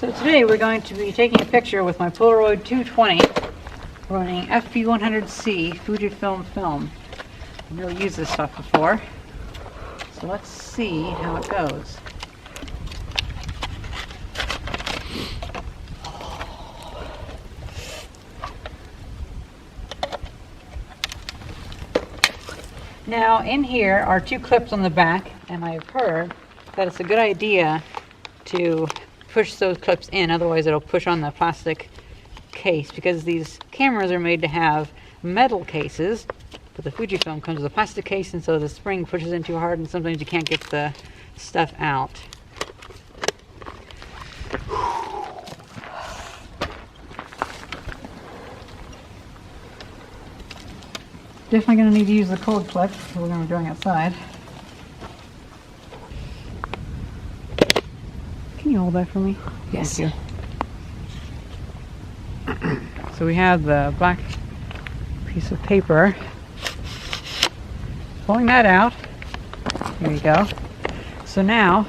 So today we're going to be taking a picture with my Polaroid 220 running FP-100c Fujifilm film. I've never used this stuff before, so let's see how it goes. Now in here are two clips on the back, and I've heard that it's a good idea to push those clips in, otherwise it'll push on the plastic case, because these cameras are made to have metal cases, but the Fujifilm comes with a plastic case, and so the spring pushes in too hard and sometimes you can't get the stuff out. Definitely going to need to use the cold clip, we're going to be doing outside. Can you hold that for me? Yes. Thank you. So we have the black piece of paper. Pulling that out. Here you go. So now,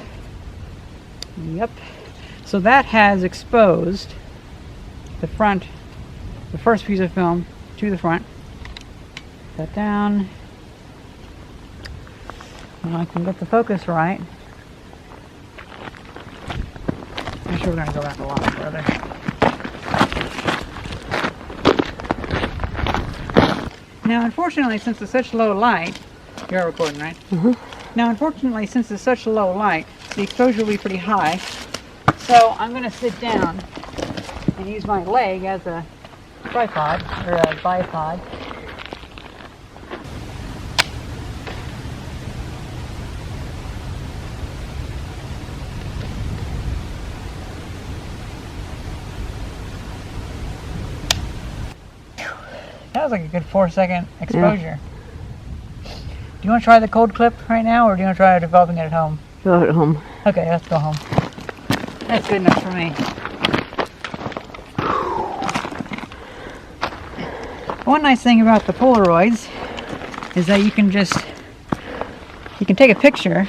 yep. So that has exposed the front, the first piece of film to the front. Put that down. Now I can get the focus right. I'm sure we're going to go back a lot further. Now, unfortunately, since it's such low light, you're recording, right? Mm-hmm. Now, unfortunately, since it's such low light, the exposure will be pretty high. So I'm going to sit down and use my leg as a tripod, or a bipod. That was like a good 4-second exposure. Yeah. Do you want to try the cold clip right now, or do you want to try developing it at home? Go at home. Okay, let's go home. That's good enough for me. One nice thing about the Polaroids is that you can take a picture,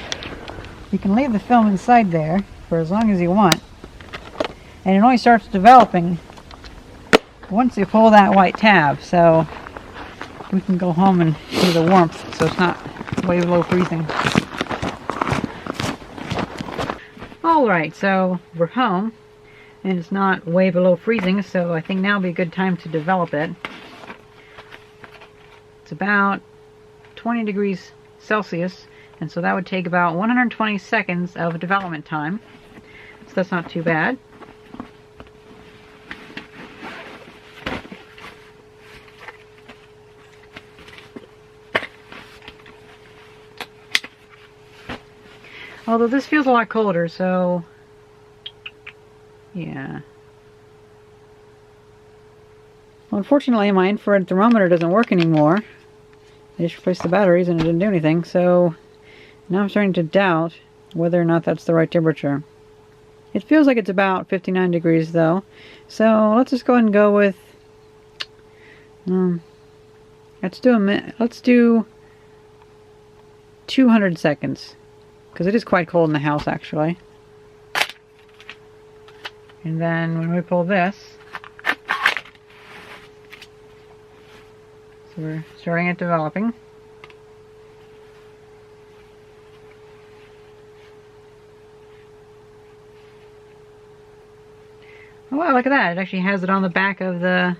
you can leave the film inside there for as long as you want, and it only starts developing once you pull that white tab, so we can go home and see the warmth, so it's not way below freezing. Alright, so we're home, and it's not way below freezing, so I think now would be a good time to develop it. It's about 20 degrees Celsius, and so that would take about 120 seconds of development time, so that's not too bad. Although this feels a lot colder, so yeah. Well, unfortunately, my infrared thermometer doesn't work anymore. I just replaced the batteries and it didn't do anything, so now I'm starting to doubt whether or not that's the right temperature. It feels like it's about 59 degrees though, so let's just go ahead and go with let's do 200 seconds. Because it is quite cold in the house, actually. And then when we pull this, so we're starting it developing. Oh wow, look at that! It actually has it on the back of the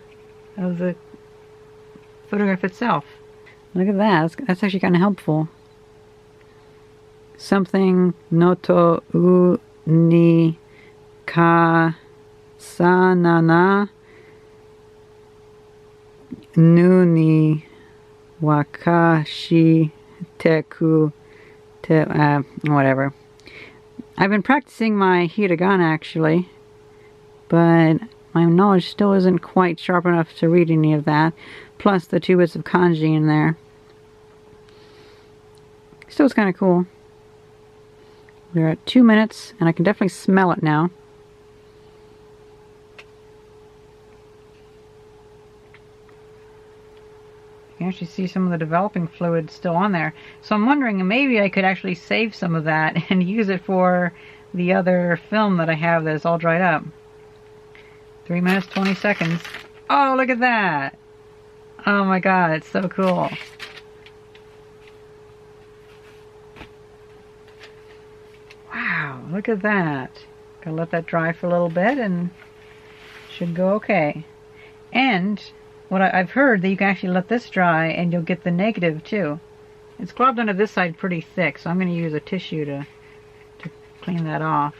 photograph itself. Look at that! That's actually kind of helpful. Something noto u ni ka sanana nu ni wakashi teku te whatever. I've been practicing my hiragana actually, but my knowledge still isn't quite sharp enough to read any of that, plus the 2 bits of kanji in there. Still, it's kind of cool. We're at 2 minutes, and I can definitely smell it now. You can actually see some of the developing fluid still on there. So I'm wondering maybe I could actually save some of that and use it for the other film that I have that's all dried up. 3 minutes, 20 seconds. Oh, look at that! Oh my god, it's so cool. Wow, look at that. Gonna let that dry for a little bit and should go okay. And what I've heard that you can actually let this dry and you'll get the negative too. It's globbed onto this side pretty thick, so I'm going to use a tissue to clean that off.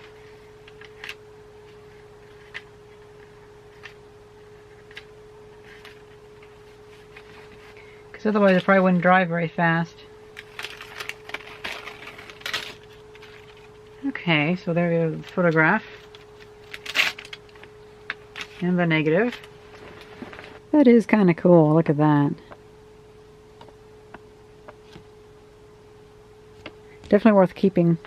Because otherwise it probably wouldn't dry very fast. Okay, so there we have the photograph. And the negative. That is kind of cool, look at that. Definitely worth keeping.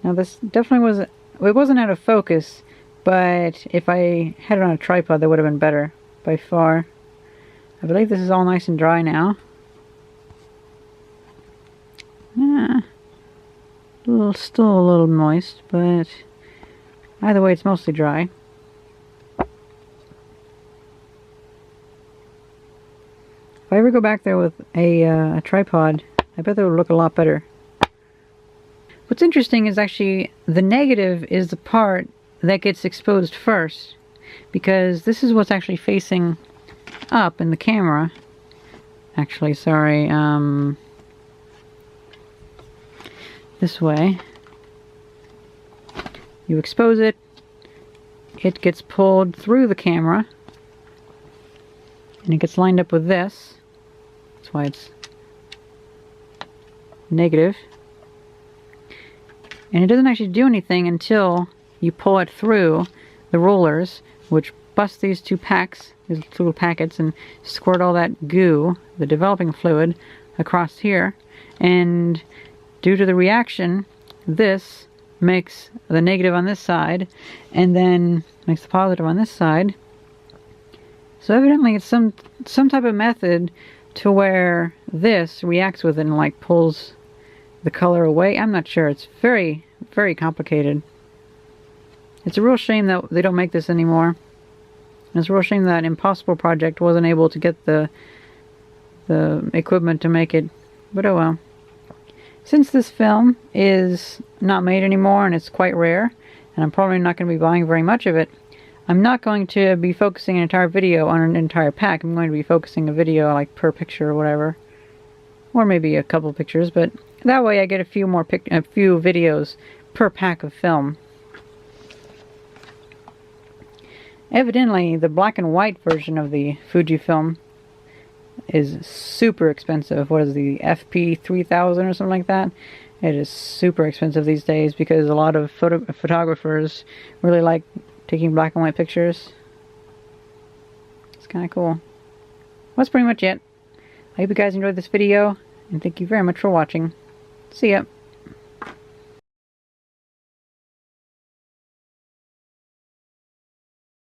Now this definitely was, it wasn't out of focus, but if I had it on a tripod that would have been better, by far. I believe this is all nice and dry now. Yeah, still a little moist, but either way it's mostly dry. If I ever go back there with a tripod, I bet that would look a lot better. What's interesting is actually the negative is the part that gets exposed first, because this is what's actually facing up in the camera. Actually, sorry, this way. You expose it, it gets pulled through the camera, and it gets lined up with this. That's why it's negative. And it doesn't actually do anything until you pull it through the rollers, which bust these two little packets, and squirt all that goo, the developing fluid, across here. And due to the reaction, this makes the negative on this side, and then makes the positive on this side. So evidently it's some type of method to where this reacts with it and like pulls the color away. I'm not sure. It's very, very complicated. It's a real shame that they don't make this anymore. And it's a real shame that Impossible Project wasn't able to get the equipment to make it. But oh well. Since this film is not made anymore and it's quite rare, and I'm probably not going to be buying very much of it, I'm not going to be focusing an entire video on an entire pack. I'm going to be focusing a video like per picture or whatever. Or maybe a couple pictures, but that way I get a few videos per pack of film. Evidently, the black and white version of the Fujifilm is super expensive. What is the FP-100c or something like that? It is super expensive these days because a lot of photographers really like taking black and white pictures. It's kind of cool. Well, that's pretty much it. I hope you guys enjoyed this video, and thank you very much for watching. See ya.